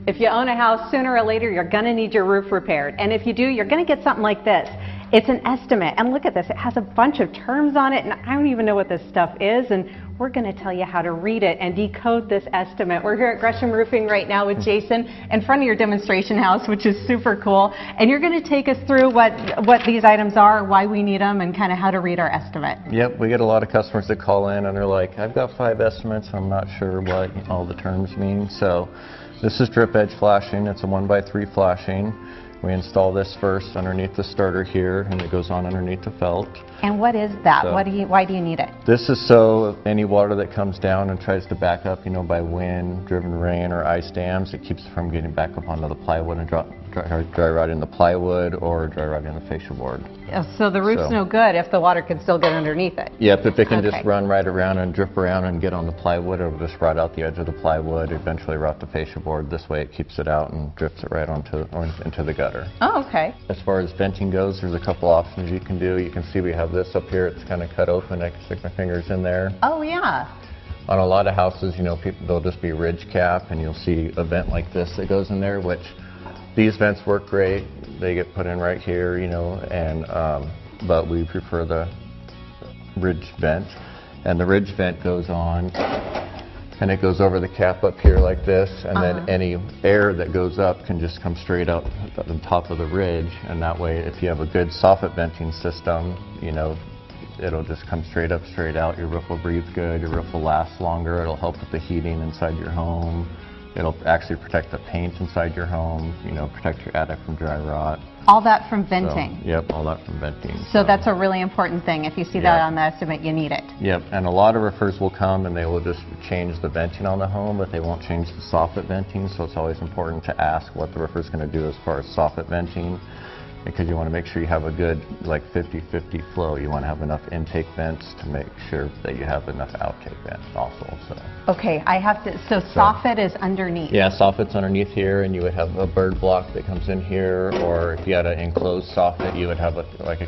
If you own a house, sooner or later you're going to need your roof repaired. And if you do, you're going to get something like this. It's an estimate. And look at this. It has a bunch of terms on it, and I don't even know what this stuff is. And we're going to tell you how to read it and decode this estimate. We're here at Gresham Roofing right now with Jason in front of your demonstration house, which is super cool. And you're going to take us through what these items are, why we need them, and kind of how to read our estimate. Yep, we get a lot of customers that call in and they're like, I've got 5 estimates, I'm not sure what all the terms mean. So this is drip edge flashing. It's a 1x3 flashing. We install this first underneath the starter here, and it goes on underneath the felt. And what is that? So, why do you need it? This is so any water that comes down and tries to back up, by wind, driven rain, or ice dams, it keeps it from getting back up onto the plywood and dry rotting the plywood or dry rotting the fascia board. So the roof's no good if the water can still get underneath it? Yep, if it can just run right around and drip around and get on the plywood, it'll just rot out the edge of the plywood, eventually rot the fascia board. This way it keeps it out and drips it right into the gutter. Oh, okay. As far as venting goes, there's a couple options you can do. You can see we have this up here. It's kind of cut open. I can stick my fingers in there. Oh, yeah. On a lot of houses, they'll just be ridge cap, and you'll see a vent like this that goes in there, which these vents work great. They get put in right here, but we prefer the ridge vent. And the ridge vent goes on, and it goes over the cap up here like this, and then any air that goes up can just come straight out the top of the ridge, and that way if you have a good soffit venting system, it'll just come straight up, straight out. Your roof will breathe good, your roof will last longer, it'll help with the heating inside your home. It'll actually protect the paint inside your home, protect your attic from dry rot. All that from venting? So, yep, all that from venting. So that's a really important thing. If you see that on the estimate, you need it. Yep, and a lot of roofers will come and they will just change the venting on the home, but they won't change the soffit venting, so it's always important to ask what the roofer's going to do as far as soffit venting, because you want to make sure you have a good 50-50 flow. You want to have enough intake vents to make sure that you have enough outtake vents also. Okay, so soffit is underneath. Yeah, soffit's underneath here, and you would have a bird block that comes in here, or if you had an enclosed soffit, you would have a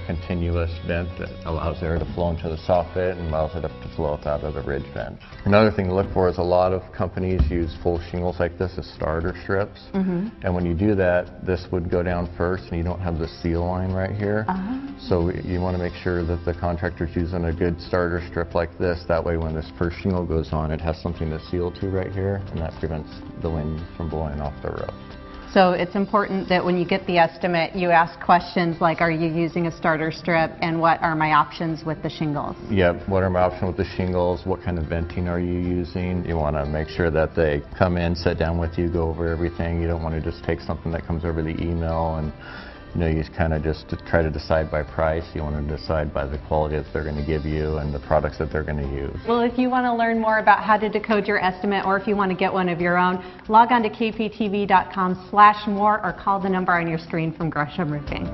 continuous vent that allows air to flow into the soffit and allows it to flow up out of the ridge vent. Another thing to look for is a lot of companies use full shingles like this as starter strips, and when you do that, this would go down first, and you don't have the seal line right here. So you want to make sure that the contractor's using a good starter strip like this. That way when this first shingle goes on, it has something to seal to right here, and that prevents the wind from blowing off the roof. So it's important that when you get the estimate, you ask questions like, are you using a starter strip, and what are my options with the shingles? Yep, what are my options with the shingles? What kind of venting are you using? You want to make sure that they come in, sit down with you, go over everything. You don't want to just take something that comes over the email and you kind of just try to decide by price. You want to decide by the quality that they're going to give you and the products that they're going to use. Well, if you want to learn more about how to decode your estimate, or if you want to get one of your own, log on to kptv.com/more or call the number on your screen from Gresham Roofing.